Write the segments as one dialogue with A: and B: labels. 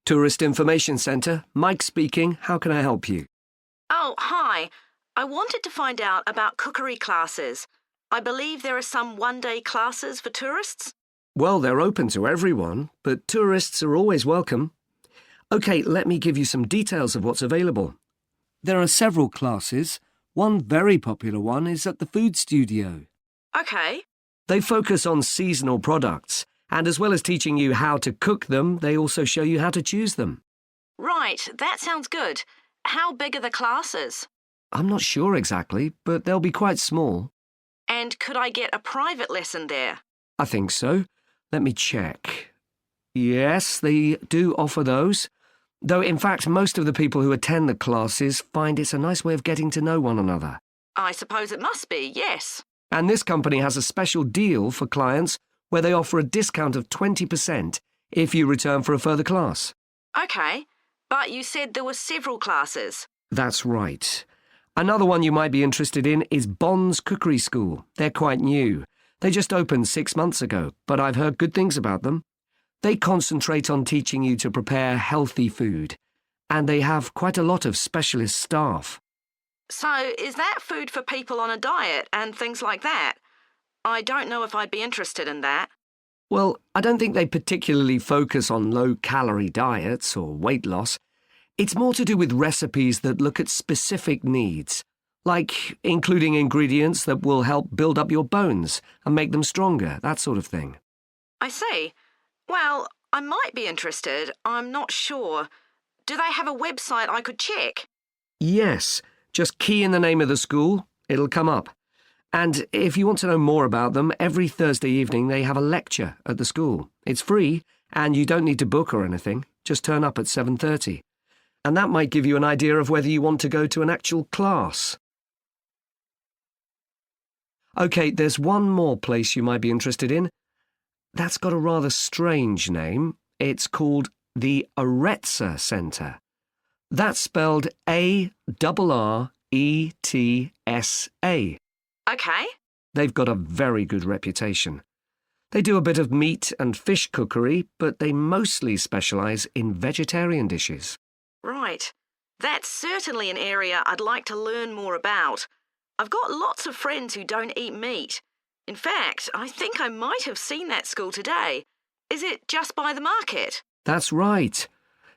A: Tourist Information Centre, Mike speaking. How can I help you?
B: Oh, hi. I wanted to find out about cookery classes. I believe there are some one-day classes for tourists.
A: Well, they're open to everyone, but tourists are always welcome. OK, let me give you some details of what's available. There are several classes. One very popular one is at the food studio.
B: OK.
A: They focus on seasonal products, and as well as teaching you how to cook them, they also show you how to choose them.
B: Right, that sounds good. How big are the classes?
A: I'm not sure exactly, but they'll be quite small.
B: And could I get a private lesson there?
A: I think so. Let me check. Yes, they do offer those. Though, in fact, most of the people who attend the classes find it's a nice way of getting to know one another.
B: I suppose it must be, yes.
A: And this company has a special deal for clients where they offer a discount of 20% if you return for a further class.
B: OK, but you said there were several classes.
A: That's right. Another one you might be interested in is Bond's Cookery School. They're quite new. They just opened 6 months ago, but I've heard good things about them. They concentrate on teaching you to prepare healthy food, and they have quite a lot of specialist staff.
B: So is that food for people on a diet and things like that? I don't know if I'd be interested in that.
A: Well, I don't think they particularly focus on low-calorie diets or weight loss. It's more to do with recipes that look at specific needs, like including ingredients that will help build up your bones and make them stronger, that sort of thing.
B: I see. Well, I might be interested. I'm not sure. Do they have a website I could check?
A: Yes. Just key in the name of the school. It'll come up. And if you want to know more about them, every Thursday evening they have a lecture at the school. It's free, and you don't need to book or anything. Just turn up at 7:30. And that might give you an idea of whether you want to go to an actual class. OK, there's one more place you might be interested in. That's got a rather strange name. It's called the Aretsa Centre. That's spelled A-R-R-E-T-S-A.
B: OK.
A: They've got a very good reputation. They do a bit of meat and fish cookery, but they mostly specialise in vegetarian dishes.
B: Right. That's certainly an area I'd like to learn more about. I've got lots of friends who don't eat meat. In fact, I think I might have seen that school today. Is it just by the market?
A: That's right.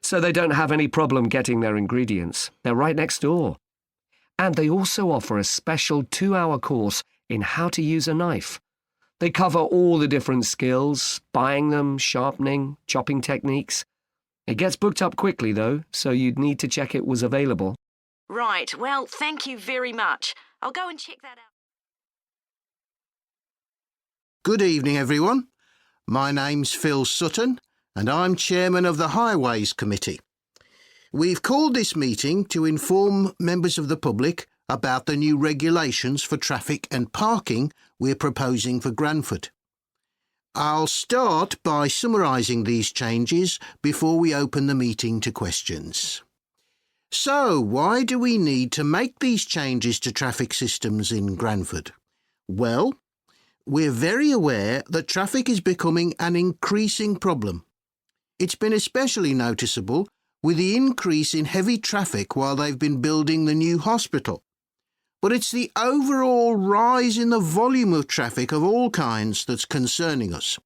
A: So they don't have any problem getting their ingredients. They're right next door. And they also offer a special 2-hour course in how to use a knife. They cover all the different skills, buying them, sharpening, chopping techniques. It gets booked up quickly, though, so you'd need to check it was available.
B: Right. Well, thank you very much. I'll go and check that out.
C: Good evening, everyone. My name's Phil Sutton, and I'm chairman of the Highways Committee. We've called this meeting to inform members of the public about the new regulations for traffic and parking we're proposing for Granford. I'll start by summarising these changes before we open the meeting to questions. So, why do we need to make these changes to traffic systems in Granford? Well, we're very aware that traffic is becoming an increasing problem. It's been especially noticeable with the increase in heavy traffic while they've been building the new hospital. But it's the overall rise in the volume of traffic of all kinds that's concerning us.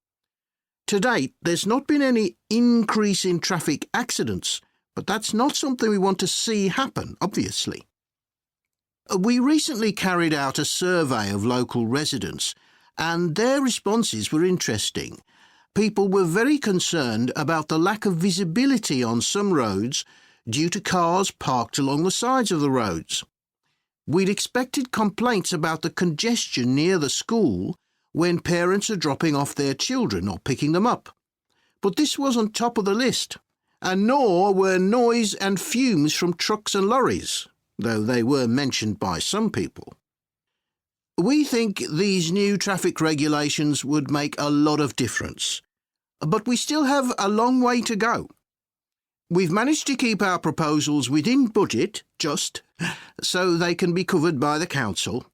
C: To date, there's not been any increase in traffic accidents, but that's not something we want to see happen, obviously. We recently carried out a survey of local residents, and their responses were interesting. People were very concerned about the lack of visibility on some roads due to cars parked along the sides of the roads. We'd expected complaints about the congestion near the school when parents are dropping off their children or picking them up. But this wasn't top of the list, and nor were noise and fumes from trucks and lorries, though they were mentioned by some people. We think these new traffic regulations would make a lot of difference, but we still have a long way to go. We've managed to keep our proposals within budget, so they can be covered by the council.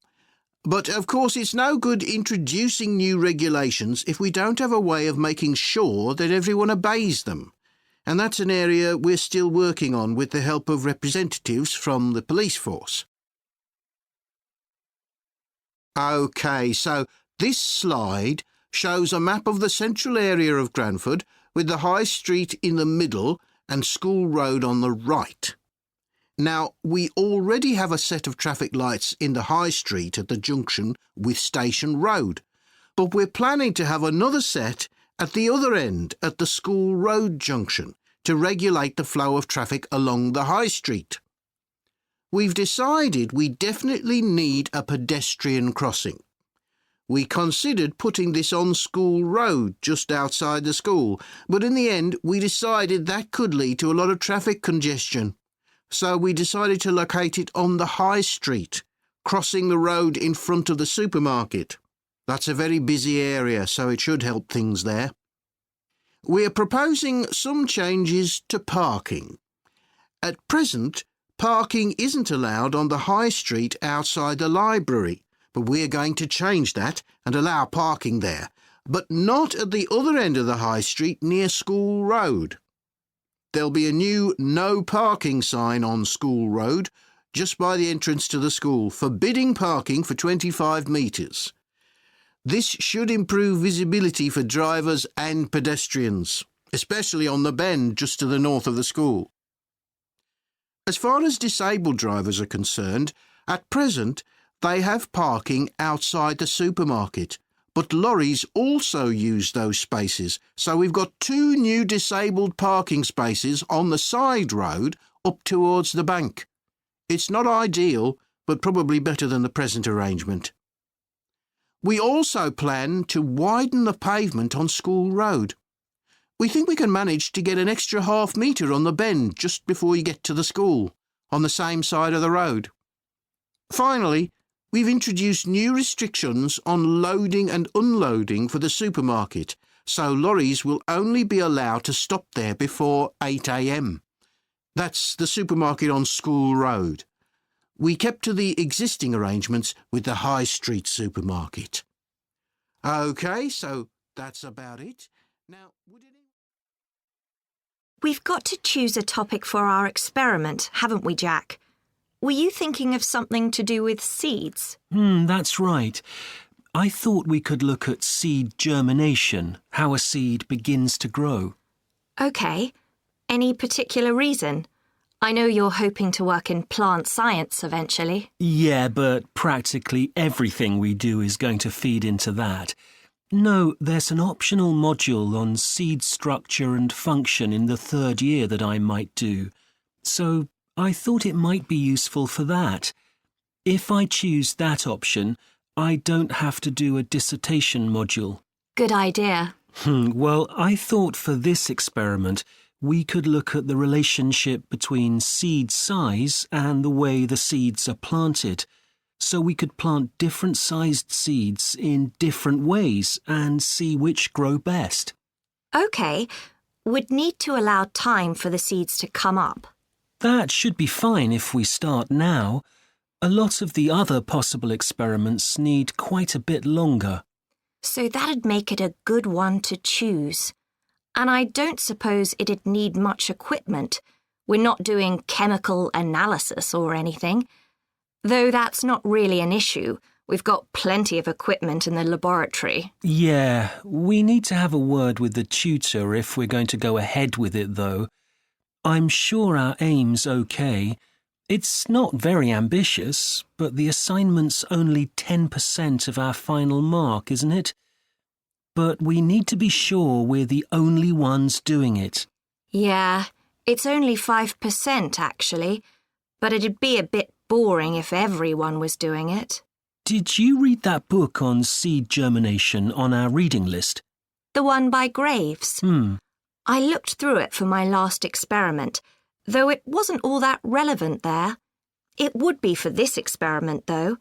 C: But of course it's no good introducing new regulations if we don't have a way of making sure that everyone obeys them. and that's an area we're still working on with the help of representatives from the police force. OK, so this slide shows a map of the central area of Granford with the High Street in the middle and School Road on the right. Now, we already have a set of traffic lights in the High Street at the junction with Station Road, but we're planning to have another set at the other end at the School Road junction to regulate the flow of traffic along the High Street. We've decided we definitely need a pedestrian crossing. We considered putting this on School Road just outside the school, but in the end we decided that could lead to a lot of traffic congestion. So we decided to locate it on the High Street, crossing the road in front of the supermarket. That's a very busy area, so it should help things there. We're proposing some changes to parking. At present, parking isn't allowed on the High Street outside the library, but we're going to change that and allow parking there, but not at the other end of the High Street near School Road. There'll be a new no parking sign on School Road just by the entrance to the school, forbidding parking for 25 metres. This should improve visibility for drivers and pedestrians, especially on the bend just to the north of the school. As far as disabled drivers are concerned, at present they have parking outside the supermarket, but lorries also use those spaces, so we've got 2 new disabled parking spaces on the side road up towards the bank. It's not ideal, but probably better than the present arrangement. We also plan to widen the pavement on School Road. We think we can manage to get an extra half metre on the bend just before you get to the school, on the same side of the road. Finally, we've introduced new restrictions on loading and unloading for the supermarket, so lorries will only be allowed to stop there before 8 a.m. That's the supermarket on School Road. We kept to the existing arrangements with the High Street supermarket. OK, so that's about it. Now,
D: We've got to choose a topic for our experiment, haven't we, Jack? Were you thinking of something to do with seeds?
E: That's right. I thought we could look at seed germination, how a seed begins to grow.
D: OK. Any particular reason? I know you're hoping to work in plant science eventually.
E: Yeah, but practically everything we do is going to feed into that. No, there's an optional module on seed structure and function in the 3rd year that I might do. So I thought it might be useful for that. If I choose that option, I don't have to do a dissertation module.
D: Good idea.
E: Well, I thought for this experiment, we could look at the relationship between seed size and the way the seeds are planted. So we could plant different sized seeds in different ways and see which grow best.
D: OK. We'd need to allow time for the seeds to come up.
E: That should be fine if we start now. A lot of the other possible experiments need quite a bit longer.
D: So that'd make it a good one to choose. And I don't suppose it'd need much equipment. We're not doing chemical analysis or anything. Though that's not really an issue. We've got plenty of equipment in the laboratory.
E: Yeah, we need to have a word with the tutor if we're going to go ahead with it, though. I'm sure our aim's OK. It's not very ambitious, but the assignment's only 10% of our final mark, isn't it? But we need to be sure we're the only ones doing it.
D: Yeah, it's only 5% actually, but it'd be a bit boring if everyone was doing it.
E: Did you read that book on seed germination on our reading list?
D: The one by Graves? I looked through it for my last experiment, though it wasn't all that relevant there. It would be for this experiment, though.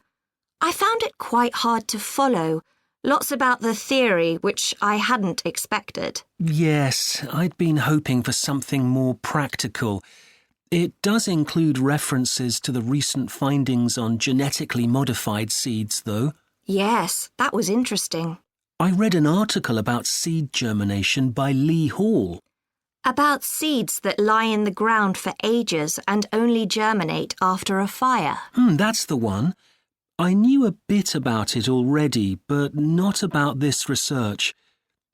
D: I found it quite hard to follow. Lots about the theory, which I hadn't expected.
E: Yes, I'd been hoping for something more practical. It does include references to the recent findings on genetically modified seeds, though.
D: Yes, that was interesting.
E: I read an article about seed germination by Lee Hall.
D: About seeds that lie in the ground for ages and only germinate after a fire.
E: That's the one. I knew a bit about it already, but not about this research.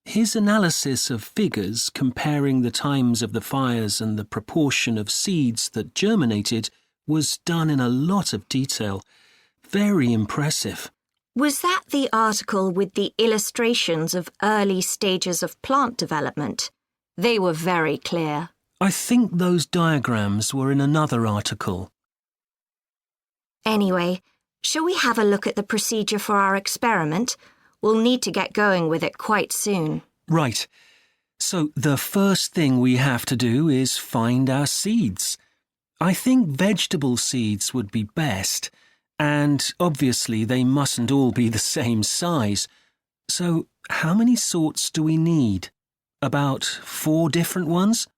E: His analysis of figures comparing the times of the fires and the proportion of seeds that germinated was done in a lot of detail. Very impressive.
D: Was that the article with the illustrations of early stages of plant development? They were very clear.
E: I think those diagrams were in another article.
D: Anyway, shall we have a look at the procedure for our experiment? We'll need to get going with it quite soon.
E: Right. So the first thing we have to do is find our seeds. I think vegetable seeds would be best, and obviously they mustn't all be the same size. So how many sorts do we need? About 4 different ones?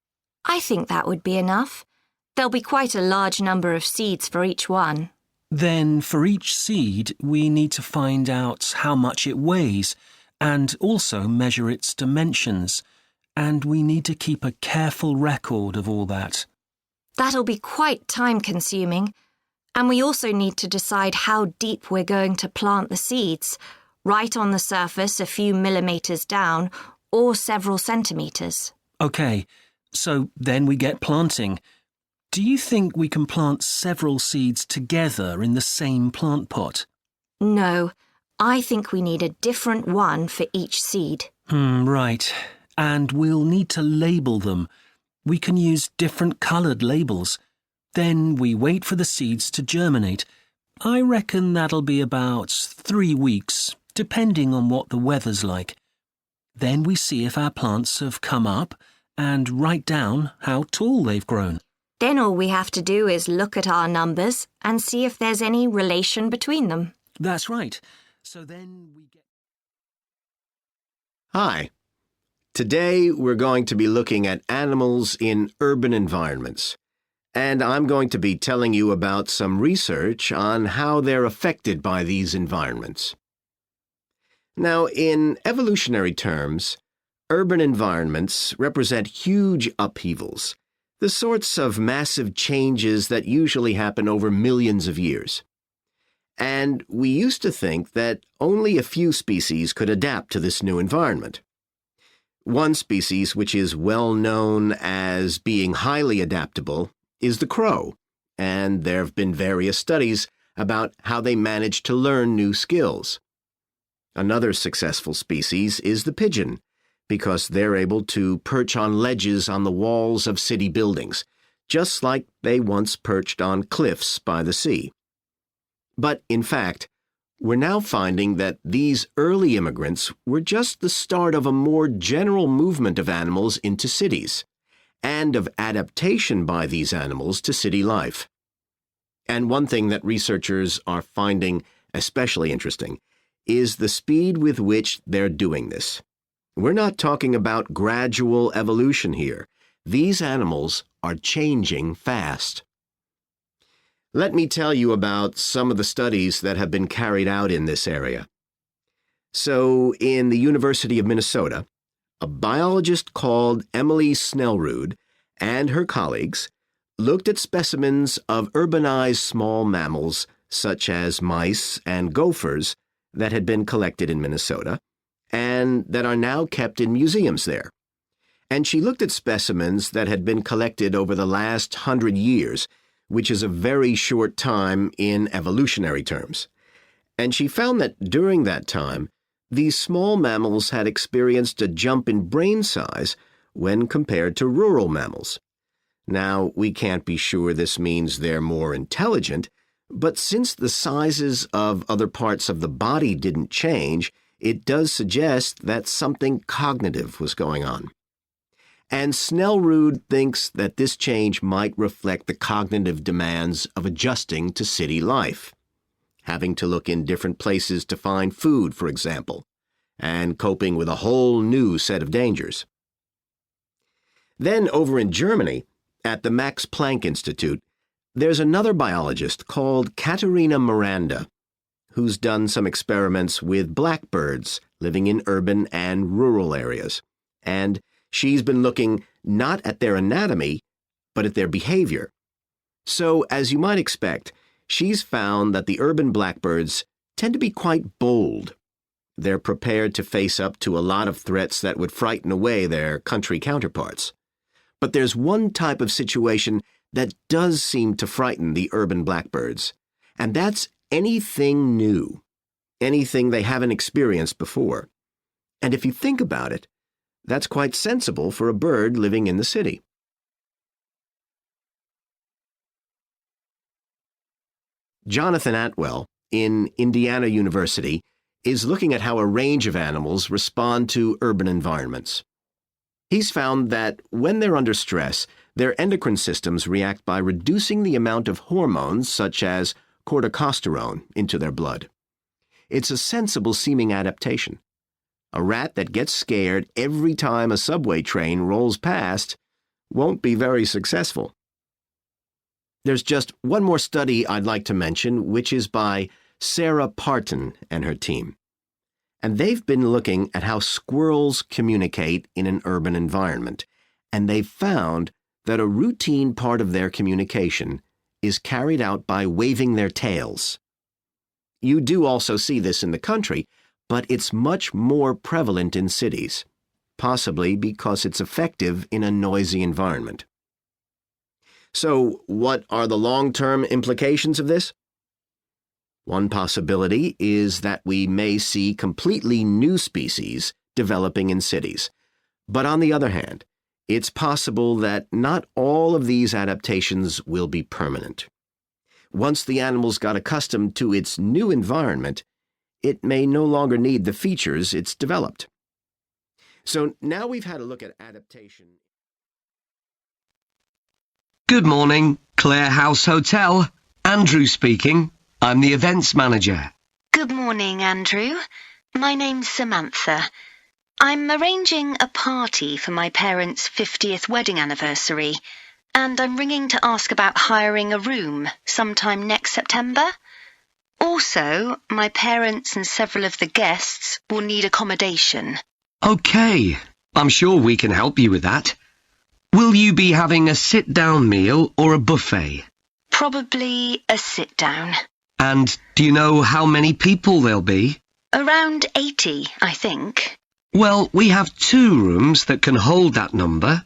D: I think that would be enough. There'll be quite a large number of seeds for each one.
E: Then for each seed we need to find out how much it weighs and also measure its dimensions, and we need to keep a careful record of all that.
D: That'll be quite time-consuming, and we also need to decide how deep we're going to plant the seeds, right on the surface a few millimetres down or several centimetres.
E: OK, so then we get planting. Do you think we can plant several seeds together in the same plant pot?
D: No, I think we need a different one for each seed.
E: Right. And we'll need to label them. We can use different coloured labels. Then we wait for the seeds to germinate. I reckon that'll be about 3 weeks, depending on what the weather's like. Then we see if our plants have come up and write down how tall they've grown.
D: Then all we have to do is look at our numbers and see if there's any relation between them.
E: That's right. So then we get...
F: Hi. Today we're going to be looking at animals in urban environments. And I'm going to be telling you about some research on how they're affected by these environments. Now, in evolutionary terms, urban environments represent huge upheavals, the sorts of massive changes that usually happen over millions of years. And we used to think that only a few species could adapt to this new environment. One species which is well known as being highly adaptable is the crow, and there have been various studies about how they manage to learn new skills. Another successful species is the pigeon, because they're able to perch on ledges on the walls of city buildings, just like they once perched on cliffs by the sea. But, in fact, we're now finding that these early immigrants were just the start of a more general movement of animals into cities, and of adaptation by these animals to city life. And one thing that researchers are finding especially interesting is the speed with which they're doing this. We're not talking about gradual evolution here. These animals are changing fast. Let me tell you about some of the studies that have been carried out in this area. So, in the University of Minnesota, a biologist called Emily Snellrud and her colleagues looked at specimens of urbanized small mammals such as mice and gophers that had been collected in Minnesota and that are now kept in museums there. And she looked at specimens that had been collected over the last 100 years, which is a very short time in evolutionary terms. And she found that during that time, these small mammals had experienced a jump in brain size when compared to rural mammals. Now, we can't be sure this means they're more intelligent, but since the sizes of other parts of the body didn't change, it does suggest that something cognitive was going on. And Snellrud thinks that this change might reflect the cognitive demands of adjusting to city life, having to look in different places to find food, for example, and coping with a whole new set of dangers. Then over in Germany, at the Max Planck Institute, there's another biologist called Katharina Miranda, who's done some experiments with blackbirds living in urban and rural areas. And she's been looking not at their anatomy, but at their behavior. So, as you might expect, she's found that the urban blackbirds tend to be quite bold. They're prepared to face up to a lot of threats that would frighten away their country counterparts. But there's one type of situation that does seem to frighten the urban blackbirds, and that's anything new, anything they haven't experienced before. And if you think about it, that's quite sensible for a bird living in the city. Jonathan Atwell, in Indiana University, is looking at how a range of animals respond to urban environments. He's found that when they're under stress, their endocrine systems react by reducing the amount of hormones such as corticosterone into their blood. It's a sensible-seeming adaptation. A rat that gets scared every time a subway train rolls past won't be very successful. There's just one more study I'd like to mention, which is by Sarah Parton and her team. And they've been looking at how squirrels communicate in an urban environment, and they've found that a routine part of their communication is carried out by waving their tails. You do also see this in the country, but it's much more prevalent in cities, possibly because it's effective in a noisy environment. So, what are the long-term implications of this? One possibility is that we may see completely new species developing in cities. But on the other hand, it's possible that not all of these adaptations will be permanent. Once the animals got accustomed to its new environment, it may no longer need the features it's developed. So now we've had a look at adaptation.
A: Good morning, Clare House Hotel. Andrew speaking. I'm the events manager.
G: Good morning, Andrew. My name's Samantha. I'm arranging a party for my parents' 50th wedding anniversary, and I'm ringing to ask about hiring a room sometime next September. Also, my parents and several of the guests will need accommodation.
A: OK, I'm sure we can help you with that. Will you be having a sit-down meal or a buffet?
G: Probably a sit-down.
A: And do you know how many people there'll be?
G: Around 80, I think.
A: Well, we have 2 rooms that can hold that number.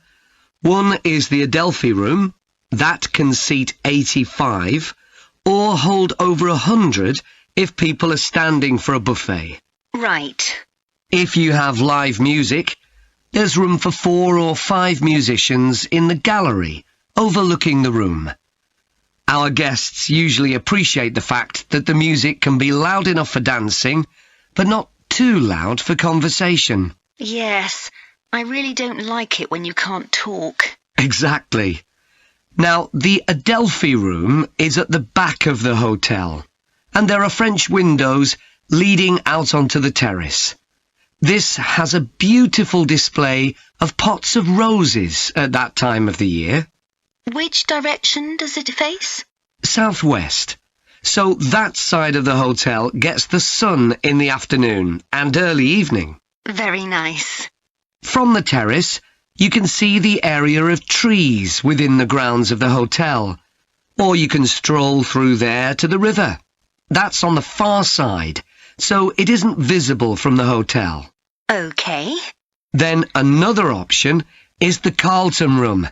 A: One is the Adelphi room. That can seat 85, or hold over 100 if people are standing for a buffet.
G: Right.
A: If you have live music, there's room for 4 or 5 musicians in the gallery, overlooking the room. Our guests usually appreciate the fact that the music can be loud enough for dancing, but not too loud for conversation.
G: Yes, I really don't like it when you can't talk.
A: Exactly. Now, the Adelphi room is at the back of the hotel, and there are French windows leading out onto the terrace. This has a beautiful display of pots of roses at that time of the year.
G: Which direction does it face?
A: Southwest. So that side of the hotel gets the sun in the afternoon and early evening.
G: Very nice.
A: From the terrace, you can see the area of trees within the grounds of the hotel, or you can stroll through there to the river. That's on the far side, so it isn't visible from the hotel.
G: OK.
A: Then another option is the Carlton room.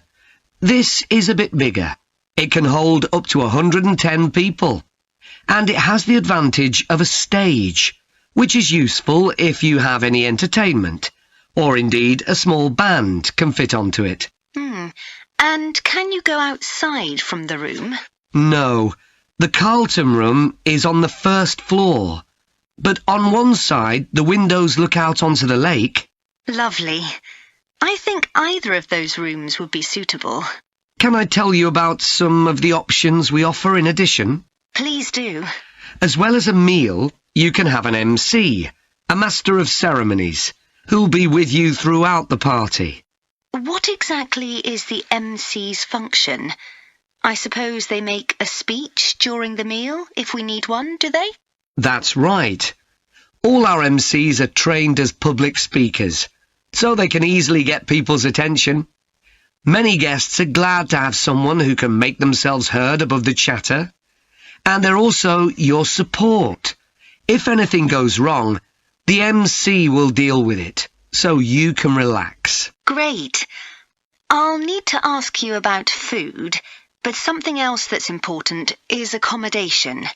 A: This is a bit bigger. It can hold up to 110 people, and it has the advantage of a stage, which is useful if you have any entertainment, or indeed a small band can fit onto it.
G: And can you go outside from the room?
A: No, the Carlton room is on the first floor, but on one side the windows look out onto the lake.
G: Lovely. I think either of those rooms would be suitable.
A: Can I tell you about some of the options we offer in addition?
G: Please do.
A: As well as a meal, you can have an MC, a master of ceremonies, who'll be with you throughout the party.
G: What exactly is the MC's function? I suppose they make a speech during the meal, if we need one, do they?
A: That's right. All our MCs are trained as public speakers, so they can easily get people's attention. Many guests are glad to have someone who can make themselves heard above the chatter. And they're also your support. If anything goes wrong, the MC will deal with it, so you can relax.
G: Great. I'll need to ask you about food, but something else that's important is accommodation.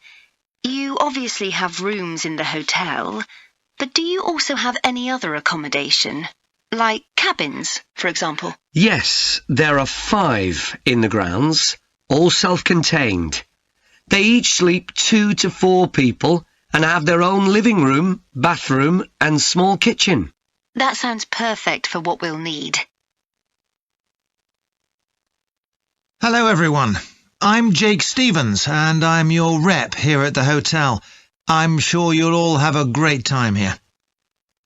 G: You obviously have rooms in the hotel, but do you also have any other accommodation? Like cabins, for example?
A: Yes, there are 5 in the grounds, all self-contained. They each sleep 2 to 4 people and have their own living room, bathroom and small kitchen.
G: That sounds perfect for what we'll need.
H: Hello everyone. I'm Jake Stevens and I'm your rep here at the hotel. I'm sure you'll all have a great time here.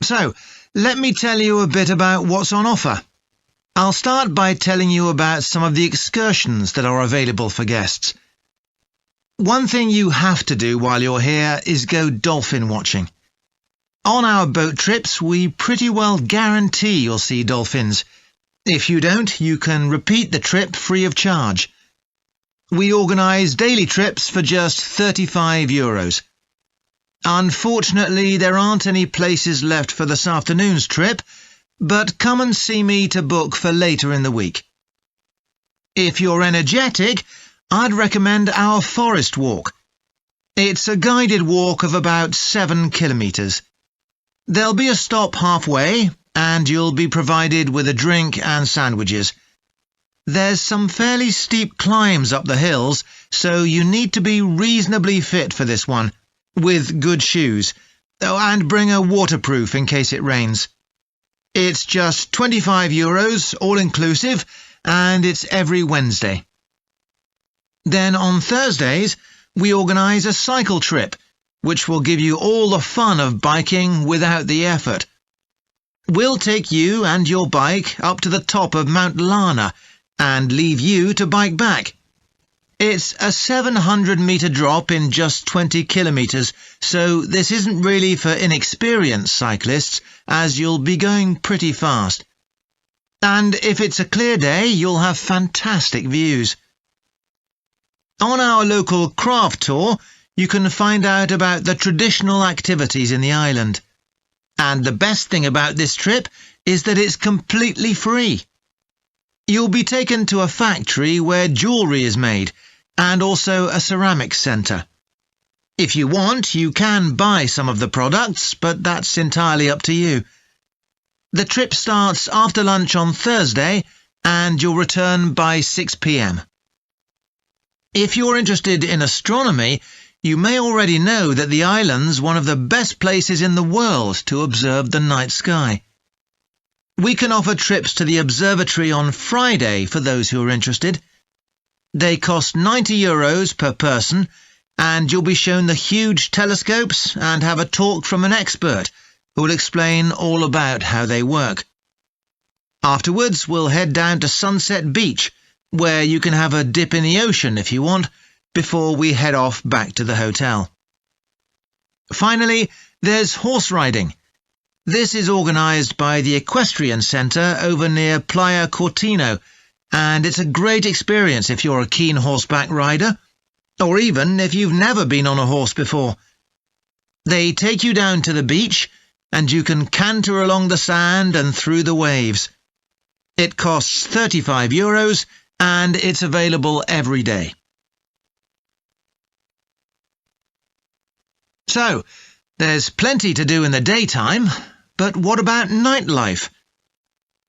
H: So, let me tell you a bit about what's on offer. I'll start by telling you about some of the excursions that are available for guests. One thing you have to do while you're here is go dolphin watching. On our boat trips, we pretty well guarantee you'll see dolphins. If you don't, you can repeat the trip free of charge. We organise daily trips for just €35. Unfortunately, there aren't any places left for this afternoon's trip, but come and see me to book for later in the week. If you're energetic, I'd recommend our forest walk. It's a guided walk of about 7 kilometres. There'll be a stop halfway, and you'll be provided with a drink and sandwiches. There's some fairly steep climbs up the hills, so you need to be reasonably fit for this one, with good shoes. Oh, and bring a waterproof in case it rains. It's just €25, all-inclusive, and it's every Wednesday. Then on Thursdays, we organise a cycle trip, which will give you all the fun of biking without the effort. We'll take you and your bike up to the top of Mount Lana and leave you to bike back. It's a 700-metre drop in just 20 kilometres, so this isn't really for inexperienced cyclists, as you'll be going pretty fast. And if it's a clear day, you'll have fantastic views. On our local craft tour, you can find out about the traditional activities in the island. And the best thing about this trip is that it's completely free. You'll be taken to a factory where jewellery is made, and also a ceramics centre. If you want, you can buy some of the products, but that's entirely up to you. The trip starts after lunch on Thursday, and you'll return by 6 p.m. If you're interested in astronomy, you may already know that the island's one of the best places in the world to observe the night sky. We can offer trips to the observatory on Friday for those who are interested. They cost €90 per person, and you'll be shown the huge telescopes and have a talk from an expert who will explain all about how they work. Afterwards, we'll head down to Sunset Beach, where you can have a dip in the ocean if you want, before we head off back to the hotel. Finally, there's horse riding. This is organised by the Equestrian Centre over near Playa Cortino, and it's a great experience if you're a keen horseback rider, or even if you've never been on a horse before. They take you down to the beach, and you can canter along the sand and through the waves. It costs €35, and it's available every day. So, there's plenty to do in the daytime, but what about nightlife?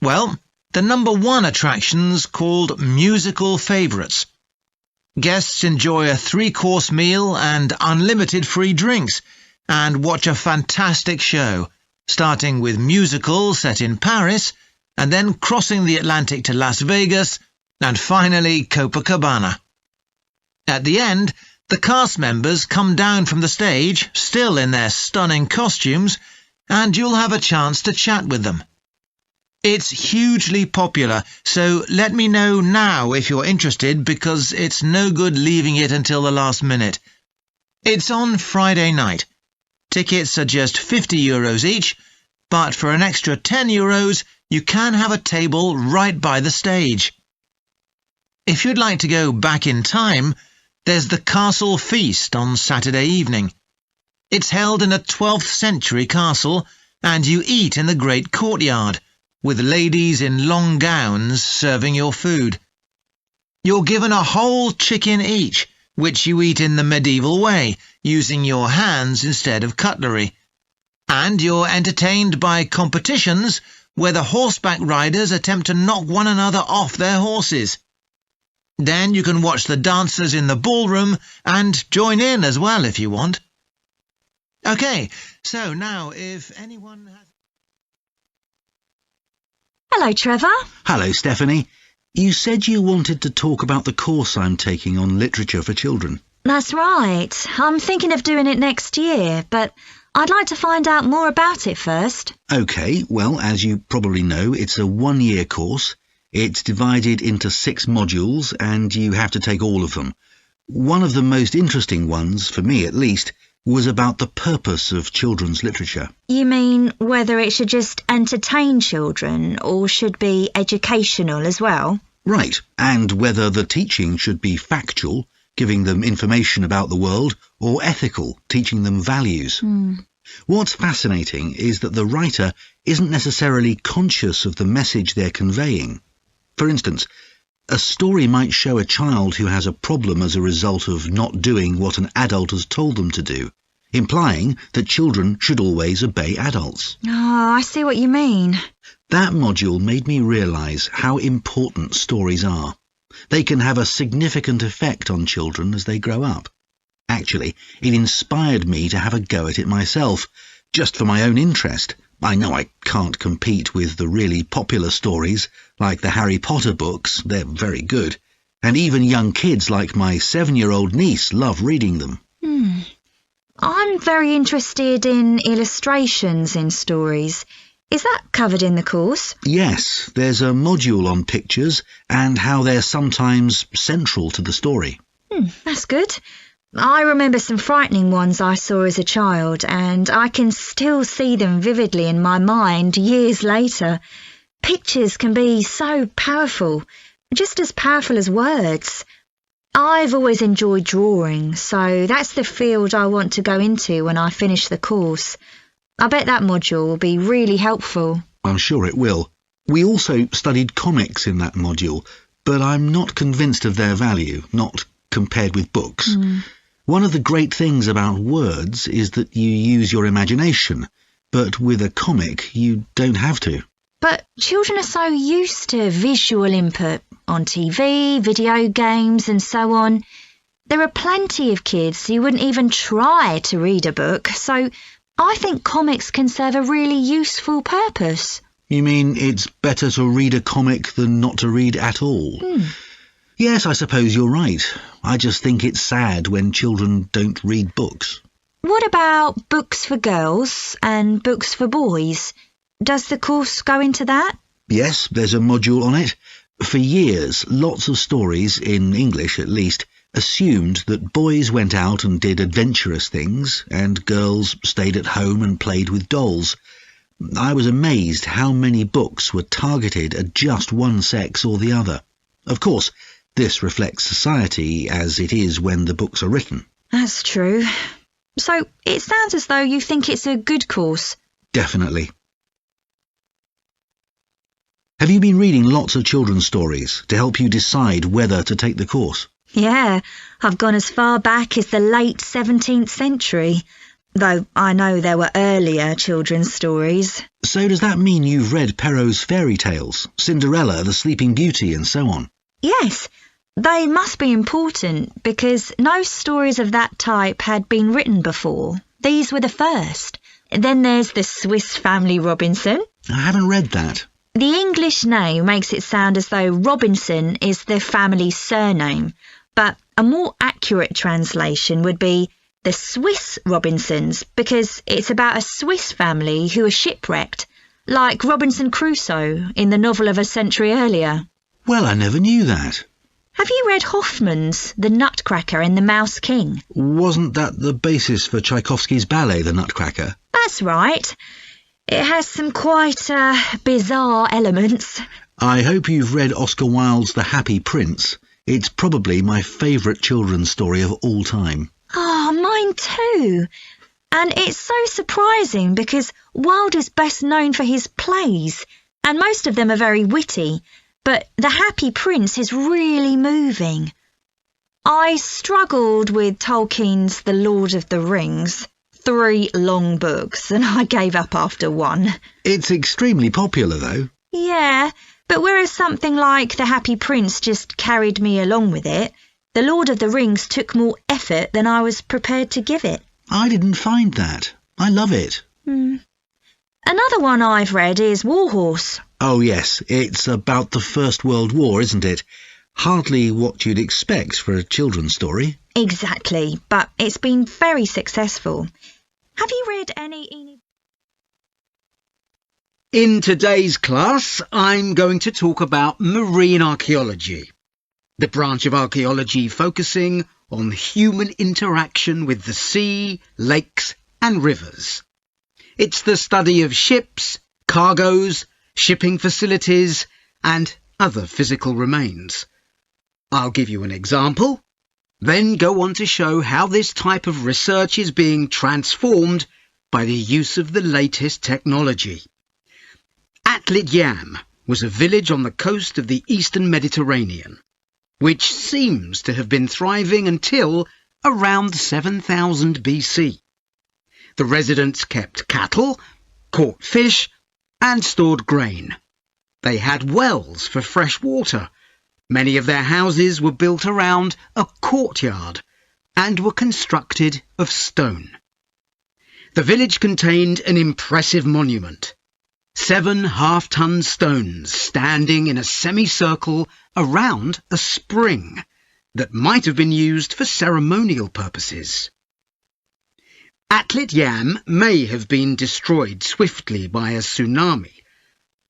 H: Well, the number 1 attraction's called Musical Favourites. Guests enjoy a 3-course meal and unlimited free drinks, and watch a fantastic show, starting with musicals set in Paris, and then crossing the Atlantic to Las Vegas, and finally Copacabana. At the end, the cast members come down from the stage, still in their stunning costumes, and you'll have a chance to chat with them. It's hugely popular, so let me know now if you're interested, because it's no good leaving it until the last minute. It's on Friday night. Tickets are just €50 each, but for an extra €10, you can have a table right by the stage. If you'd like to go back in time, there's the Castle Feast on Saturday evening. It's held in a 12th century castle, and you eat in the great courtyard, with ladies in long gowns serving your food. You're given a whole chicken each, which you eat in the medieval way, using your hands instead of cutlery. And you're entertained by competitions where the horseback riders attempt to knock one another off their horses. Then you can watch the dancers in the ballroom and join in as well if you want. OK, so now if anyone has...
I: Hello, Trevor.
J: Hello, Stephanie. You said you wanted to talk about the course I'm taking on literature for children.
I: That's right. I'm thinking of doing it next year, but I'd like to find out more about it first.
J: OK, well, as you probably know, it's a one-year course. It's divided into 6 modules, and you have to take all of them. One of the most interesting ones, for me at least, was about the purpose of children's literature.
I: You mean whether it should just entertain children or should be educational as well?
J: Right, and whether the teaching should be factual, giving them information about the world, or ethical, teaching them values. What's fascinating is that the writer isn't necessarily conscious of the message they're conveying. For instance, a story might show a child who has a problem as a result of not doing what an adult has told them to do, implying that children should always obey adults.
I: Oh, I see what you mean.
J: That module made me realise how important stories are. They can have a significant effect on children as they grow up. Actually, it inspired me to have a go at it myself, just for my own interest. I know I can't compete with the really popular stories, like the Harry Potter books. They're very good. And even young kids like my 7-year-old niece love reading them.
I: I'm very interested in illustrations in stories. Is that covered in the course?
J: Yes, there's a module on pictures and how they're sometimes central to the story.
I: That's good. I remember some frightening ones I saw as a child, and I can still see them vividly in my mind years later. Pictures can be so powerful, just as powerful as words. I've always enjoyed drawing, so that's the field I want to go into when I finish the course. I bet that module will be really helpful.
J: I'm sure it will. We also studied comics in that module, but I'm not convinced of their value, not compared with books. One of the great things about words is that you use your imagination, but with a comic you don't have to.
I: But children are so used to visual input on TV, video games and so on. There are plenty of kids who wouldn't even try to read a book, so I think comics can serve a really useful purpose.
J: You mean it's better to read a comic than not to read at all? Yes, I suppose you're right. I just think it's sad when children don't read books.
I: What about books for girls and books for boys? Does the course go into that?
J: Yes, there's a module on it. For years, lots of stories, in English at least, assumed that boys went out and did adventurous things and girls stayed at home and played with dolls. I was amazed how many books were targeted at just one sex or the other. Of course, this reflects society as it is when the books are written.
I: That's true. So it sounds as though you think it's a good course.
J: Definitely. Have you been reading lots of children's stories to help you decide whether to take the course?
I: Yeah, I've gone as far back as the late 17th century, though I know there were earlier children's stories.
J: So does that mean you've read Perrault's fairy tales, Cinderella, the Sleeping Beauty and so on?
I: Yes, they must be important because no stories of that type had been written before. These were the first. Then there's the Swiss Family Robinson.
J: I haven't read that.
I: The English name makes it sound as though Robinson is the family's surname, but a more accurate translation would be the Swiss Robinsons, because it's about a Swiss family who are shipwrecked, like Robinson Crusoe in the novel of a century earlier.
J: Well, I never knew that.
I: Have you read Hoffmann's The Nutcracker and the Mouse King?
J: Wasn't that the basis for Tchaikovsky's ballet, The Nutcracker?
I: That's right. It has some quite bizarre elements.
J: I hope you've read Oscar Wilde's The Happy Prince. It's probably my favourite children's story of all time.
I: Oh, mine too. And it's so surprising because Wilder's best known for his plays, and most of them are very witty, but The Happy Prince is really moving. I struggled with Tolkien's The Lord of the Rings. 3 long books, and I gave up after 1.
J: It's extremely popular, though.
I: Yeah, but whereas something like The Happy Prince just carried me along with it, The Lord of the Rings took more effort than I was prepared to give it.
J: I didn't find that. I love it.
I: Another one I've read is Warhorse.
J: Oh, yes, it's about the First World War, isn't it? Hardly what you'd expect for a children's story.
I: Exactly, but it's been very successful. Have you read any...
K: In today's class, I'm going to talk about marine archaeology, the branch of archaeology focusing on human interaction with the sea, lakes and rivers. It's the study of ships, cargoes, shipping facilities and other physical remains. I'll give you an example, then go on to show how this type of research is being transformed by the use of the latest technology. Atlit Yam was a village on the coast of the eastern Mediterranean, which seems to have been thriving until around 7000 BC. The residents kept cattle, caught fish, and stored grain. They had wells for fresh water. Many of their houses were built around a courtyard and were constructed of stone. The village contained an impressive monument, 7 half-ton stones standing in a semicircle around a spring that might have been used for ceremonial purposes. Atlit Yam may have been destroyed swiftly by a tsunami,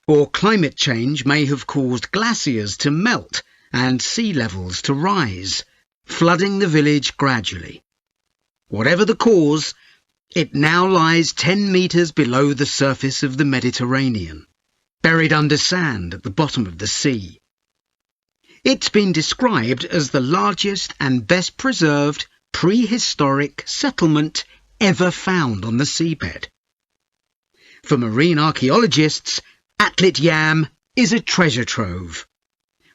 K: or climate change may have caused glaciers to melt and sea levels to rise, flooding the village gradually. Whatever the cause, it now lies 10 metres below the surface of the Mediterranean, buried under sand at the bottom of the sea. It's been described as the largest and best preserved prehistoric settlement ever found on the seabed. For marine archaeologists, Atlit Yam is a treasure trove.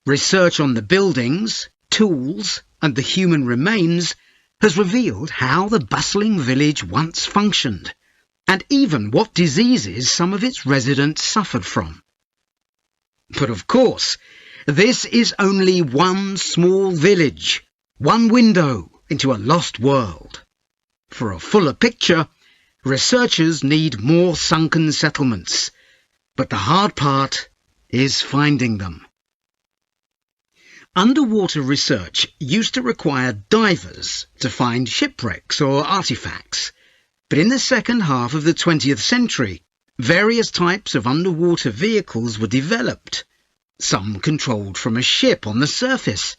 K: Research on the buildings, tools, and the human remains has revealed how the bustling village once functioned, and even what diseases some of its residents suffered from. But of course, this is only one small village, one window into a lost world. For a fuller picture, researchers need more sunken settlements, but the hard part is finding them. Underwater research used to require divers to find shipwrecks or artifacts, but in the second half of the 20th century, various types of underwater vehicles were developed, some controlled from a ship on the surface,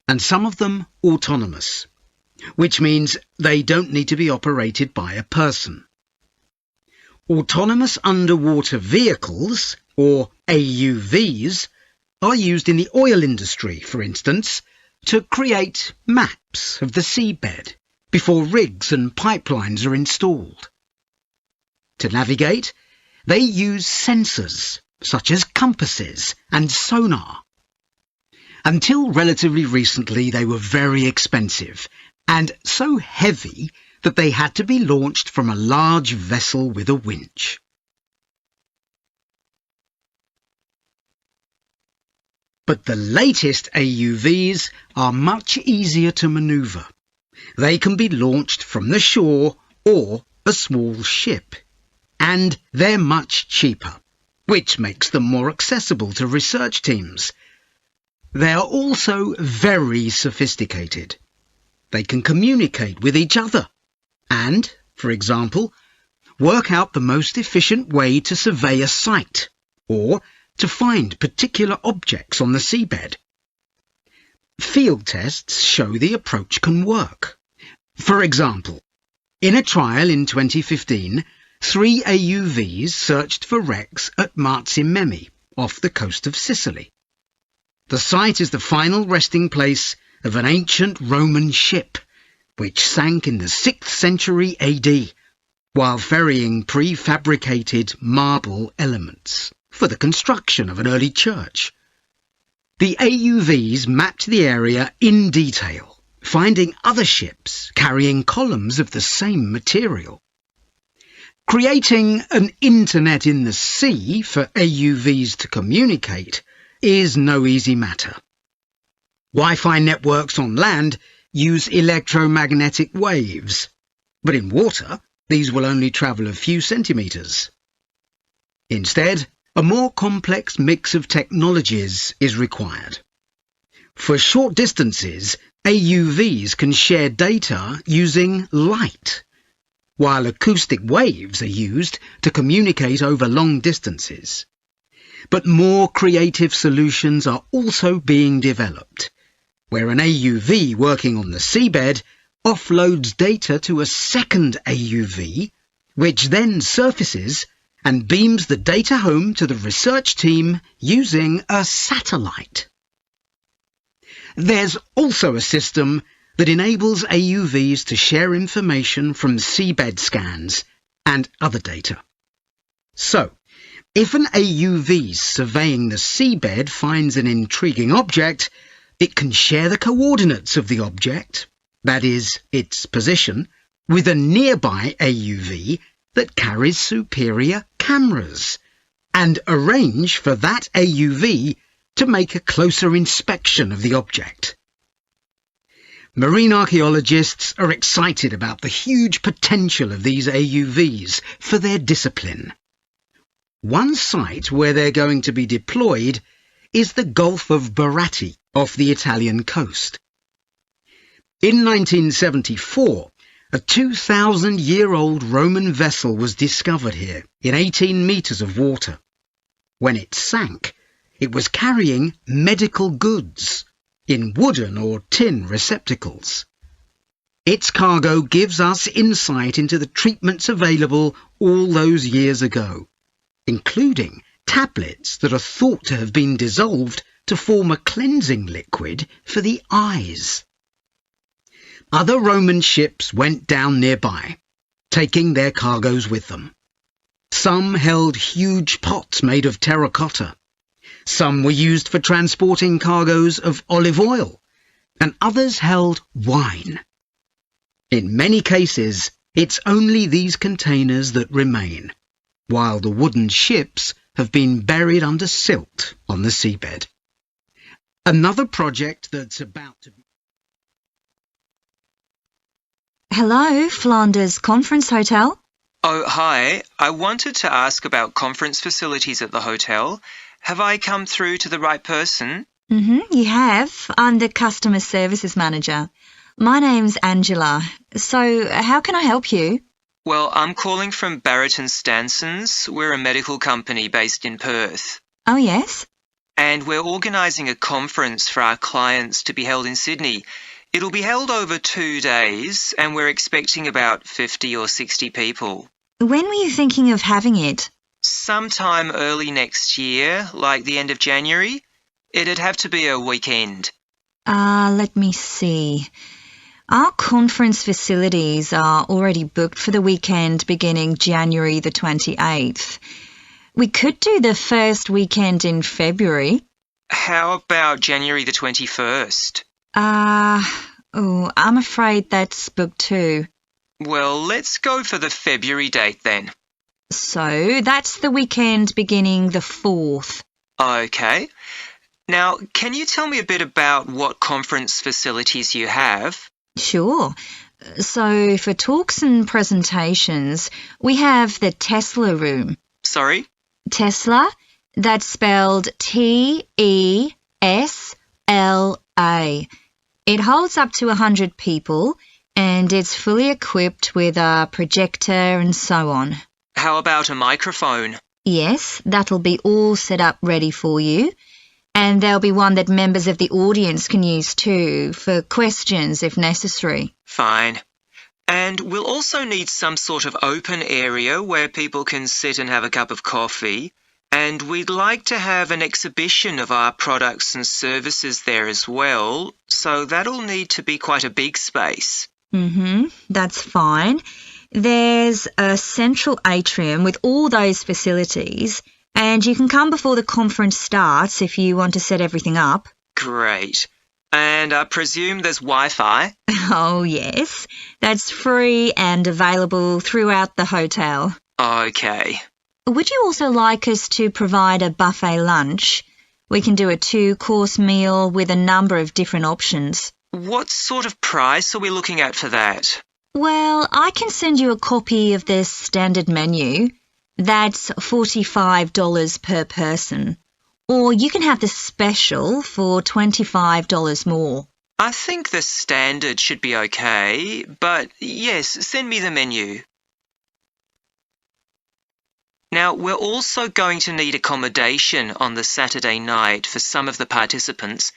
K: and some of them autonomous, which means they don't need to be operated by a person. Autonomous underwater vehicles, or AUVs, are used in the oil industry, for instance, to create maps of the seabed before rigs and pipelines are installed. To navigate, they use sensors such as compasses and sonar. Until relatively recently, they were very expensive and so heavy that they had to be launched from a large vessel with a winch. But the latest AUVs are much easier to manoeuvre. They can be launched from the shore or a small ship, and they're much cheaper, which makes them more accessible to research teams. They are also very sophisticated. They can communicate with each other and, for example, work out the most efficient way to survey a site or to find particular objects on the seabed. Field tests show the approach can work. For example, in a trial in 2015, 3 AUVs searched for wrecks at Marzi Memi, off the coast of Sicily. The site is the final resting place of an ancient Roman ship, which sank in the 6th century AD, while ferrying prefabricated marble elements for the construction of an early church. The AUVs mapped the area in detail, finding other ships carrying columns of the same material. Creating an internet in the sea for AUVs to communicate is no easy matter. Wi-Fi networks on land use electromagnetic waves, but in water, these will only travel a few centimetres. Instead, a more complex mix of technologies is required. For short distances, AUVs can share data using light, while acoustic waves are used to communicate over long distances. But more creative solutions are also being developed, where an AUV working on the seabed offloads data to a second AUV, which then surfaces and beams the data home to the research team using a satellite. There's also a system that enables AUVs to share information from seabed scans and other data. So, if an AUV surveying the seabed finds an intriguing object, it can share the coordinates of the object, that is, its position, with a nearby AUV that carries superior cameras, and arrange for that AUV to make a closer inspection of the object. Marine archaeologists are excited about the huge potential of these AUVs for their discipline. One site where they're going to be deployed is the Gulf of Baratti off the Italian coast. In 1974, a 2,000-year-old Roman vessel was discovered here in 18 metres of water. When it sank, it was carrying medical goods in wooden or tin receptacles. Its cargo gives us insight into the treatments available all those years ago, including tablets that are thought to have been dissolved to form a cleansing liquid for the eyes. Other Roman ships went down nearby, taking their cargoes with them. Some held huge pots made of terracotta. Some were used for transporting cargoes of olive oil, and others held wine. In many cases, it's only these containers that remain, while the wooden ships have been buried under silt on the seabed. Another project that's about to be...
I: Hello, Flanders Conference Hotel.
L: Oh, hi. I wanted to ask about conference facilities at the hotel. Have I come through to the right person?
I: You have. I'm the Customer Services Manager. My name's Angela. So, how can I help you?
L: Well, I'm calling from Barrett and Stanson's. We're a medical company based in Perth.
I: Oh, yes?
L: And we're organising a conference for our clients to be held in Sydney. It'll be held over 2 days, and we're expecting about 50 or 60 people.
I: When were you thinking of having it?
L: Sometime early next year, like the end of January. It'd have to be a weekend.
I: Let me see. Our conference facilities are already booked for the weekend beginning January the 28th. We could do the first weekend in February.
L: How about January the 21st?
I: I'm afraid that's booked too.
L: Well, let's go for the February date then.
I: So, that's the weekend beginning the 4th.
L: Okay. Now, can you tell me a bit about what conference facilities you have?
I: Sure. So, for talks and presentations, we have the Tesla room.
L: Sorry?
I: Tesla, that's spelled T-E-S-L-A. It holds up to 100 people, and it's fully equipped with a projector and so on.
L: How about a microphone?
I: Yes, that'll be all set up ready for you. And there'll be one that members of the audience can use too, for questions if necessary.
L: Fine. And we'll also need some sort of open area where people can sit and have a cup of coffee. And we'd like to have an exhibition of our products and services there as well, so that'll need to be quite a big space.
I: That's fine. There's a central atrium with all those facilities, and you can come before the conference starts if you want to set everything up.
L: Great. And I presume there's Wi-Fi?
I: Oh, yes. That's free and available throughout the hotel.
L: Okay.
I: Would you also like us to provide a buffet lunch? We can do a 2-course meal with a number of different options.
L: What sort of price are we looking at for that?
I: Well, I can send you a copy of the standard menu. That's $45 per person. Or you can have the special for $25 more.
L: I think the standard should be okay, but yes, send me the menu. Now, we're also going to need accommodation on the Saturday night for some of the participants.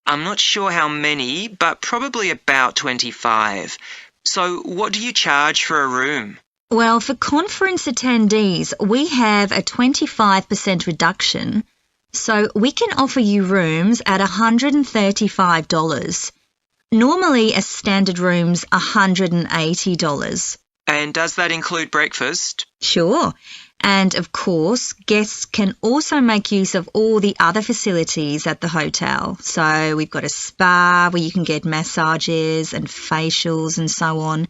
L: I'm not sure how many, but probably about 25. So what do you charge for a room?
I: Well, for conference attendees, we have a 25% reduction, so we can offer you rooms at $135. Normally, a standard room's $180.
L: And does that include breakfast?
I: Sure. And, of course, guests can also make use of all the other facilities at the hotel. So we've got a spa where you can get massages and facials and so on.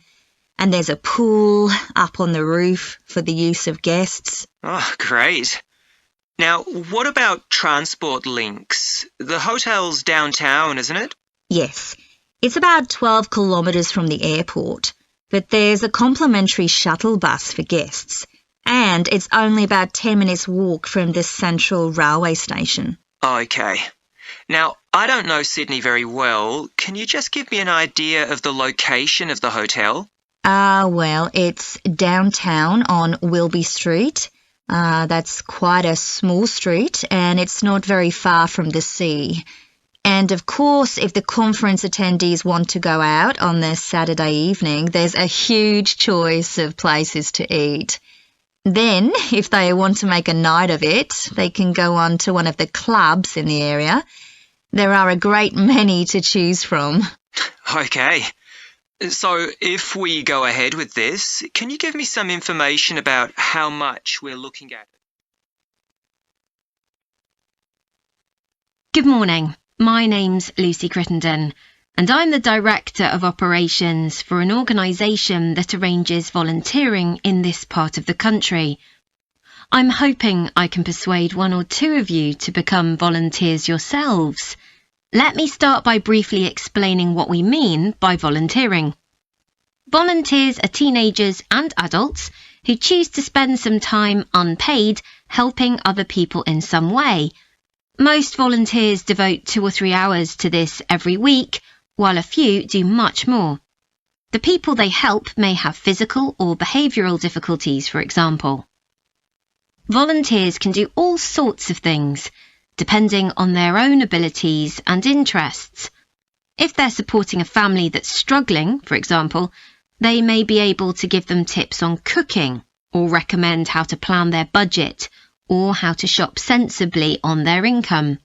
I: And there's a pool up on the roof for the use of guests.
L: Oh, great. Now, what about transport links? The hotel's downtown, isn't it?
I: Yes. It's about 12 kilometres from the airport, but there's a complimentary shuttle bus for guests. And it's only about 10 minutes walk from the central railway station.
L: Okay. Now, I don't know Sydney very well. Can you just give me an idea of the location of the hotel?
I: Well, it's downtown on Wilby Street. That's quite a small street, and it's not very far from the sea. And, of course, if the conference attendees want to go out on the Saturday evening, there's a huge choice of places to eat. Then, if they want to make a night of it, they can go on to one of the clubs in the area. There are a great many to choose from.
L: Okay. So, if we go ahead with this, can you give me some information about how much we're looking at?
M: Good morning. My name's Lucy Crittenden, and I'm the Director of Operations for an organisation that arranges volunteering in this part of the country. I'm hoping I can persuade 1 or 2 of you to become volunteers yourselves. Let me start by briefly explaining what we mean by volunteering. Volunteers are teenagers and adults who choose to spend some time unpaid helping other people in some way. Most volunteers devote 2 or 3 hours to this every week, while a few do much more. The people they help may have physical or behavioural difficulties, for example. Volunteers can do all sorts of things, depending on their own abilities and interests. If they're supporting a family that's struggling, for example, they may be able to give them tips on cooking, or recommend how to plan their budget, or how to shop sensibly on their income.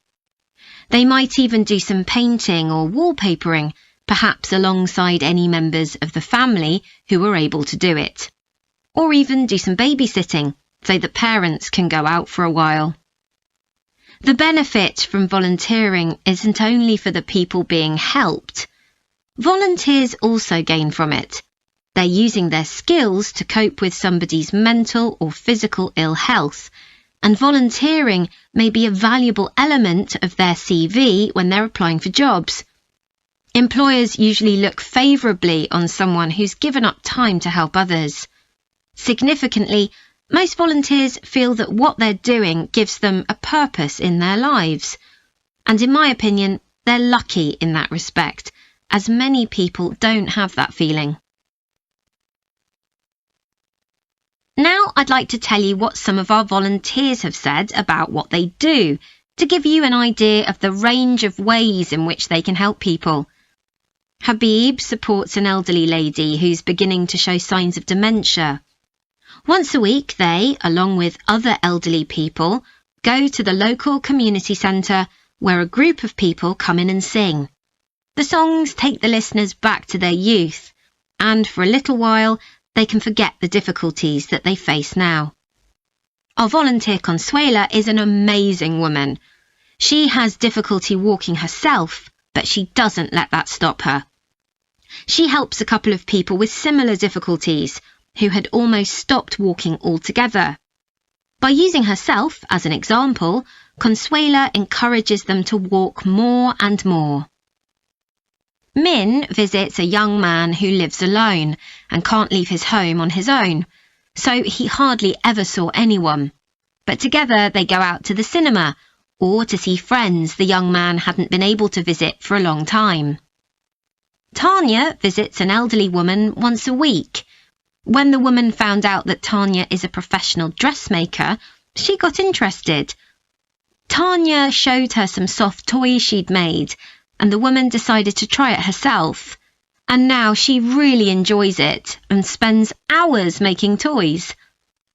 M: They might even do some painting or wallpapering, perhaps alongside any members of the family who are able to do it. Or even do some babysitting, so that parents can go out for a while. The benefit from volunteering isn't only for the people being helped. Volunteers also gain from it. They're using their skills to cope with somebody's mental or physical ill health, and volunteering may be a valuable element of their CV when they're applying for jobs. Employers usually look favourably on someone who's given up time to help others. Significantly, most volunteers feel that what they're doing gives them a purpose in their lives. And in my opinion, they're lucky in that respect, as many people don't have that feeling. Now I'd like to tell you what some of our volunteers have said about what they do, to give you an idea of the range of ways in which they can help people. Habib supports an elderly lady who's beginning to show signs of dementia. Once a week they, along with other elderly people, go to the local community centre where a group of people come in and sing. The songs take the listeners back to their youth, and for a little while they can forget the difficulties that they face now. Our volunteer Consuela is an amazing woman. She has difficulty walking herself, but she doesn't let that stop her. She helps a couple of people with similar difficulties who had almost stopped walking altogether. By using herself as an example, Consuela encourages them to walk more and more. Min visits a young man who lives alone and can't leave his home on his own, so he hardly ever saw anyone. But together they go out to the cinema or to see friends the young man hadn't been able to visit for a long time. Tanya visits an elderly woman once a week. When the woman found out that Tanya is a professional dressmaker, she got interested. Tanya showed her some soft toys she'd made, and the woman decided to try it herself. And now she really enjoys it and spends hours making toys.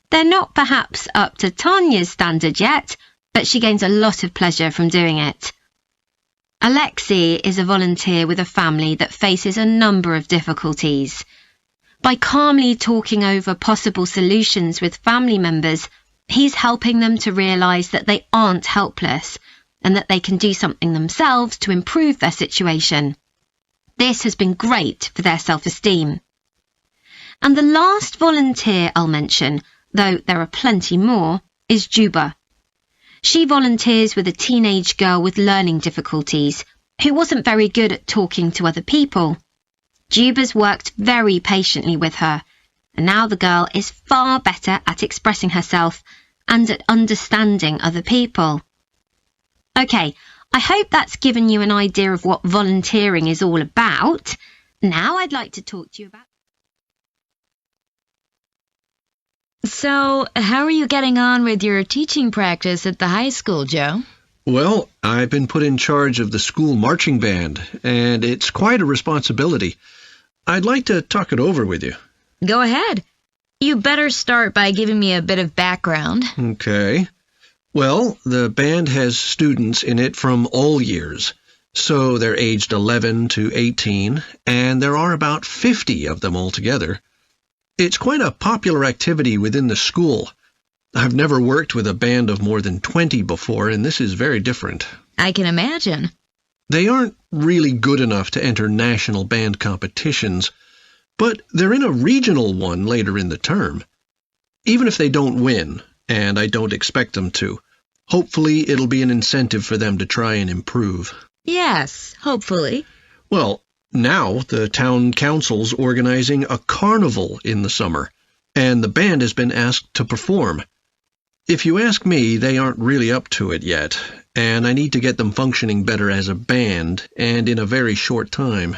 M: They're not perhaps up to Tanya's standard yet, but she gains a lot of pleasure from doing it. Alexei is a volunteer with a family that faces a number of difficulties. By calmly talking over possible solutions with family members, he's helping them to realise that they aren't helpless and that they can do something themselves to improve their situation. This has been great for their self-esteem. And the last volunteer I'll mention, though there are plenty more, is Juba. She volunteers with a teenage girl with learning difficulties who wasn't very good at talking to other people. Juba's worked very patiently with her, and now the girl is far better at expressing herself and at understanding other people. OK, I hope that's given you an idea of what volunteering is all about. Now I'd like to talk to you about...
I: So, how are you getting on with your teaching practice at the high school, Joe?
N: Well, I've been put in charge of the school marching band, and it's quite a responsibility. I'd like to talk it over with you.
I: Go ahead. You better start by giving me a bit of background.
N: Okay. Well, the band has students in it from all years. So they're aged 11 to 18, and there are about 50 of them altogether. It's quite a popular activity within the school. I've never worked with a band of more than 20 before, and this is very different.
I: I can imagine.
N: They aren't really good enough to enter national band competitions, but they're in a regional one later in the term. Even if they don't win, and I don't expect them to, hopefully it'll be an incentive for them to try and improve.
I: Yes, hopefully.
N: Well, now the town council's organizing a carnival in the summer, and the band has been asked to perform. If you ask me, they aren't really up to it yet, and I need to get them functioning better as a band, and in a very short time.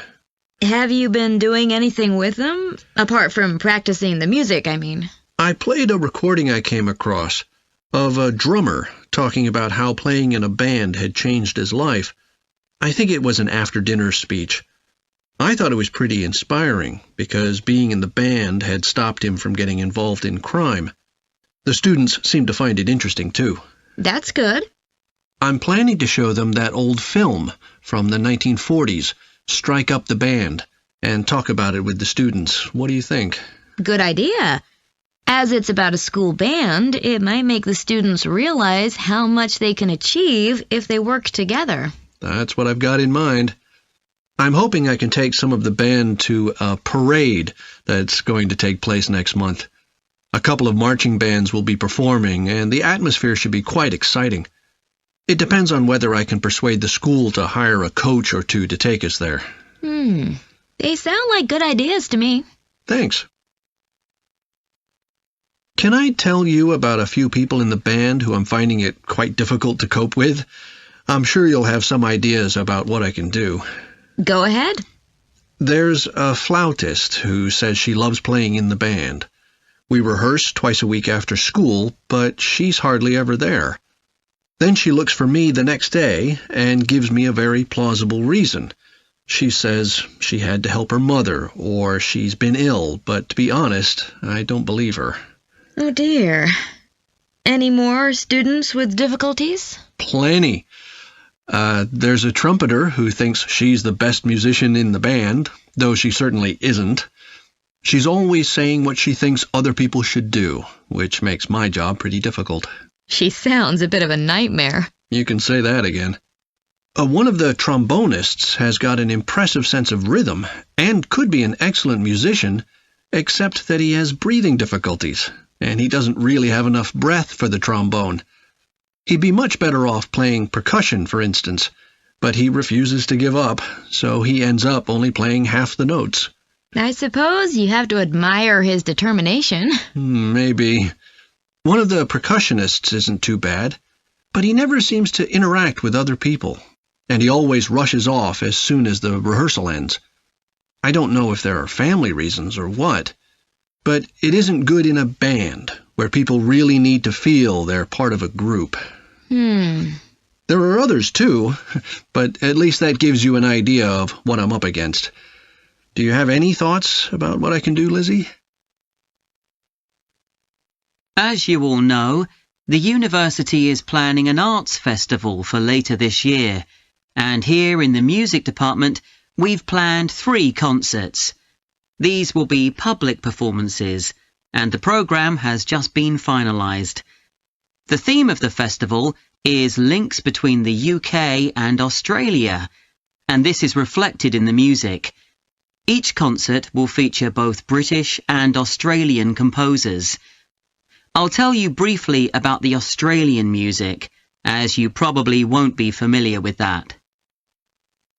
I: Have you been doing anything with them? Apart from practicing the music, I mean.
N: I played a recording I came across of a drummer talking about how playing in a band had changed his life. I think it was an after-dinner speech. I thought it was pretty inspiring, because being in the band had stopped him from getting involved in crime. The students seemed to find it interesting, too.
I: That's good.
N: I'm planning to show them that old film from the 1940s, Strike Up the Band, and talk about it with the students. What do you think?
I: Good idea. As it's about a school band, it might make the students realize how much they can achieve if they work together.
N: That's what I've got in mind. I'm hoping I can take some of the band to a parade that's going to take place next month. A couple of marching bands will be performing, and the atmosphere should be quite exciting. It depends on whether I can persuade the school to hire a coach or two to take us there.
I: They sound like good ideas to me.
N: Thanks. Can I tell you about a few people in the band who I'm finding it quite difficult to cope with? I'm sure you'll have some ideas about what I can do.
I: Go ahead.
N: There's a flautist who says she loves playing in the band. We rehearse twice a week after school, but she's hardly ever there. Then she looks for me the next day and gives me a very plausible reason. She says she had to help her mother, or she's been ill, but to be honest, I don't believe her.
I: Oh dear.
M: Any more students with difficulties?
N: Plenty. There's a trumpeter who thinks she's the best musician in the band, though she certainly isn't. She's always saying what she thinks other people should do, which makes my job pretty difficult.
M: She sounds a bit of a nightmare.
N: You can say that again. One of the trombonists has got an impressive sense of rhythm and could be an excellent musician, except that he has breathing difficulties, and he doesn't really have enough breath for the trombone. He'd be much better off playing percussion, for instance, but he refuses to give up, so he ends up only playing half the notes.
M: I suppose you have to admire his determination.
N: Maybe. One of the percussionists isn't too bad, but he never seems to interact with other people, and he always rushes off as soon as the rehearsal ends. I don't know if there are family reasons or what, but it isn't good in a band, where people really need to feel they're part of a group. There are others too, but at least that gives you an idea of what I'm up against. Do you have any thoughts about what I can do, Lizzie?
O: As you all know, the university is planning an arts festival for later this year, and here in the music department, we've planned 3 concerts. These will be public performances, and the programme has just been finalised. The theme of the festival is links between the UK and Australia, and this is reflected in the music. Each concert will feature both British and Australian composers. I'll tell you briefly about the Australian music, as you probably won't be familiar with that.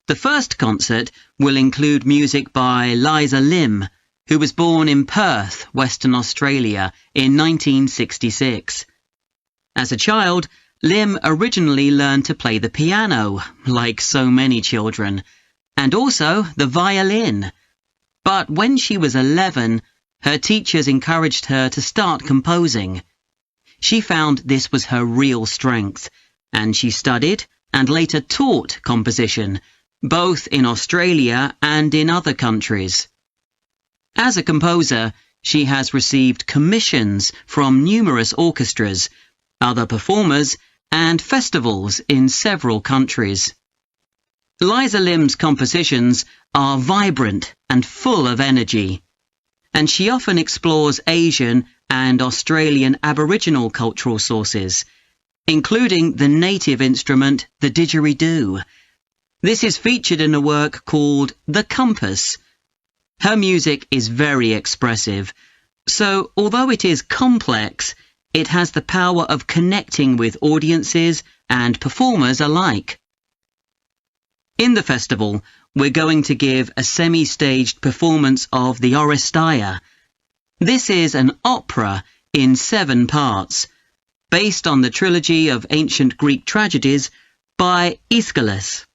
O: The first concert will include music by Liza Lim, who was born in Perth, Western Australia, in 1966. As a child, Lim originally learned to play the piano, like so many children, and also the violin. But when she was 11, her teachers encouraged her to start composing. She found this was her real strength, and she studied and later taught composition, both in Australia and in other countries. As a composer, she has received commissions from numerous orchestras, other performers, and festivals in several countries. Liza Lim's compositions are vibrant and full of energy, and she often explores Asian and Australian Aboriginal cultural sources, including the native instrument, the didgeridoo. This is featured in a work called The Compass. Her music is very expressive, so although it is complex, it has the power of connecting with audiences and performers alike. In the festival, we're going to give a semi-staged performance of the Oresteia. This is an opera in 7 parts, based on the trilogy of ancient Greek tragedies by Aeschylus.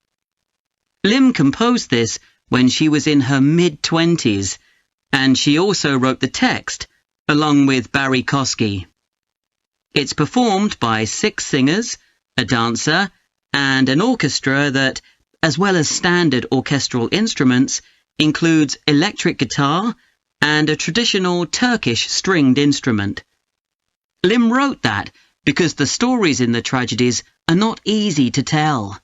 O: Lim composed this when she was in her mid-20s, and she also wrote the text, along with Barry Kosky. It's performed by 6 singers, a dancer, and an orchestra that, as well as standard orchestral instruments, includes electric guitar and a traditional Turkish stringed instrument. Lim wrote that because the stories in the tragedies are not easy to tell.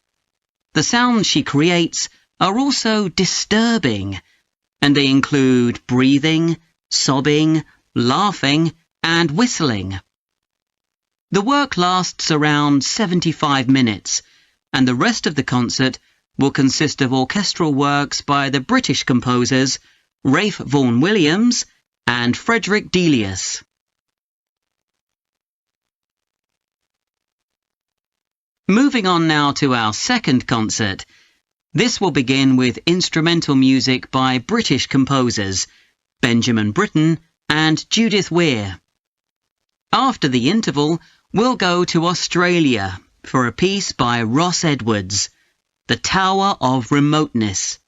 O: The sounds she creates are also disturbing, and they include breathing, sobbing, laughing, and whistling. The work lasts around 75 minutes, and the rest of the concert will consist of orchestral works by the British composers Ralph Vaughan Williams and Frederick Delius. Moving on now to our second concert. This will begin with instrumental music by British composers Benjamin Britten and Judith Weir. After the interval, we'll go to Australia for a piece by Ross Edwards, The Tower of Remoteness.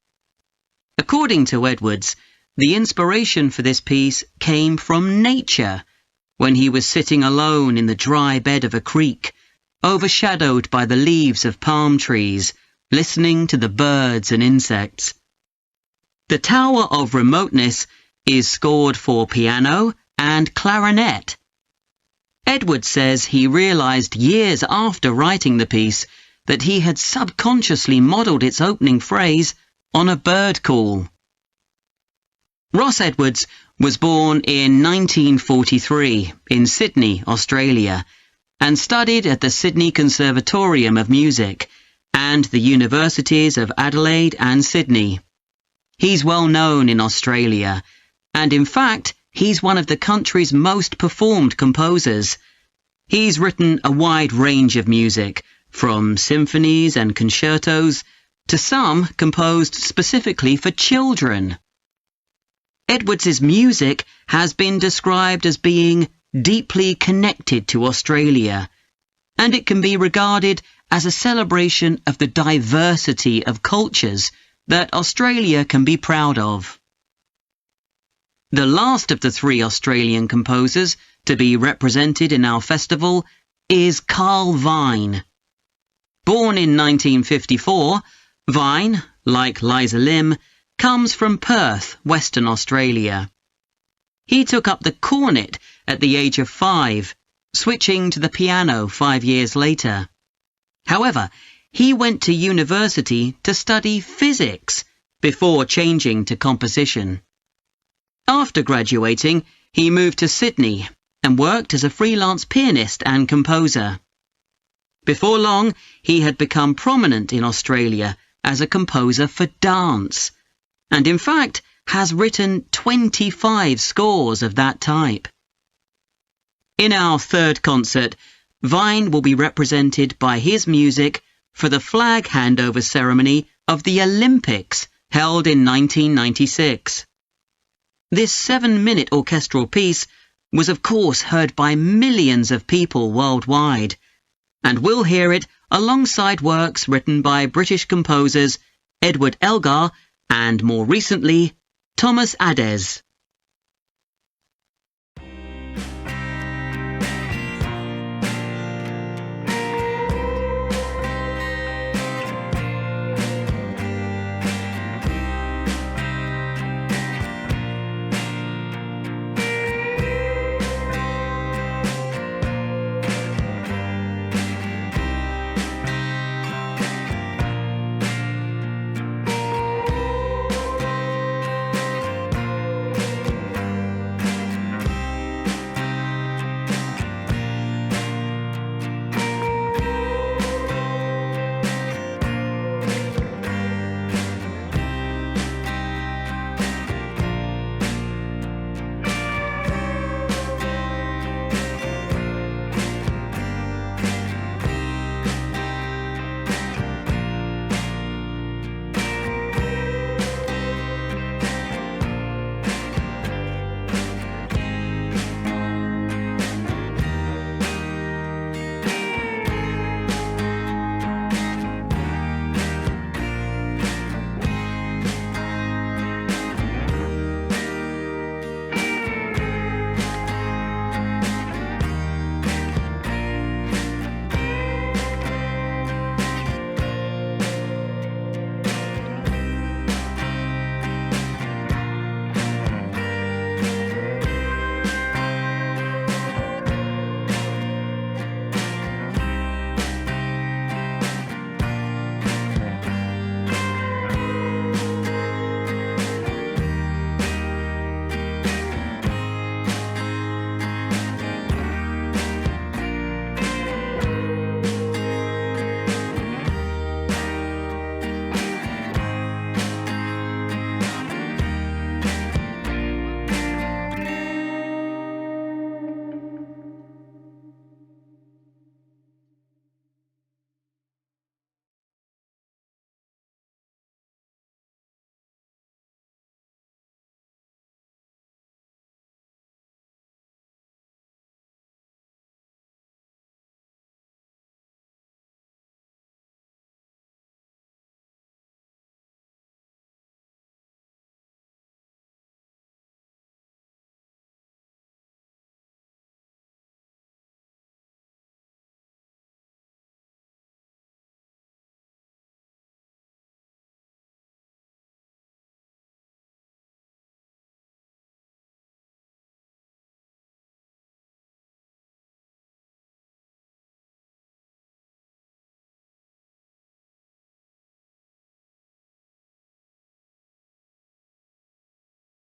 O: According to Edwards, the inspiration for this piece came from nature, when he was sitting alone in the dry bed of a creek, overshadowed by the leaves of palm trees, listening to the birds and insects. The Tower of Remoteness is scored for piano and clarinet. Edward says he realised years after writing the piece that he had subconsciously modelled its opening phrase on a bird call. Ross Edwards was born in 1943 in Sydney, Australia, and studied at the Sydney Conservatorium of Music and the Universities of Adelaide and Sydney. He's well known in Australia, and in fact, he's one of the country's most performed composers. He's written a wide range of music, from symphonies and concertos to some composed specifically for children. Edwards's music has been described as being deeply connected to Australia, and it can be regarded as a celebration of the diversity of cultures that Australia can be proud of. The last of the three Australian composers to be represented in our festival is Carl Vine. Born in 1954, Vine, like Liza Lim, comes from Perth, Western Australia. He took up the cornet at the age of 5, switching to the piano 5 years later. However, he went to university to study physics before changing to composition. After graduating, he moved to Sydney and worked as a freelance pianist and composer. Before long, he had become prominent in Australia as a composer for dance, and in fact has written 25 scores of that type. In our third concert, Vine will be represented by his music for the flag handover ceremony of the Olympics held in 1996. This 7-minute orchestral piece was of course heard by millions of people worldwide, and we'll hear it alongside works written by British composers Edward Elgar and, more recently, Thomas Adès.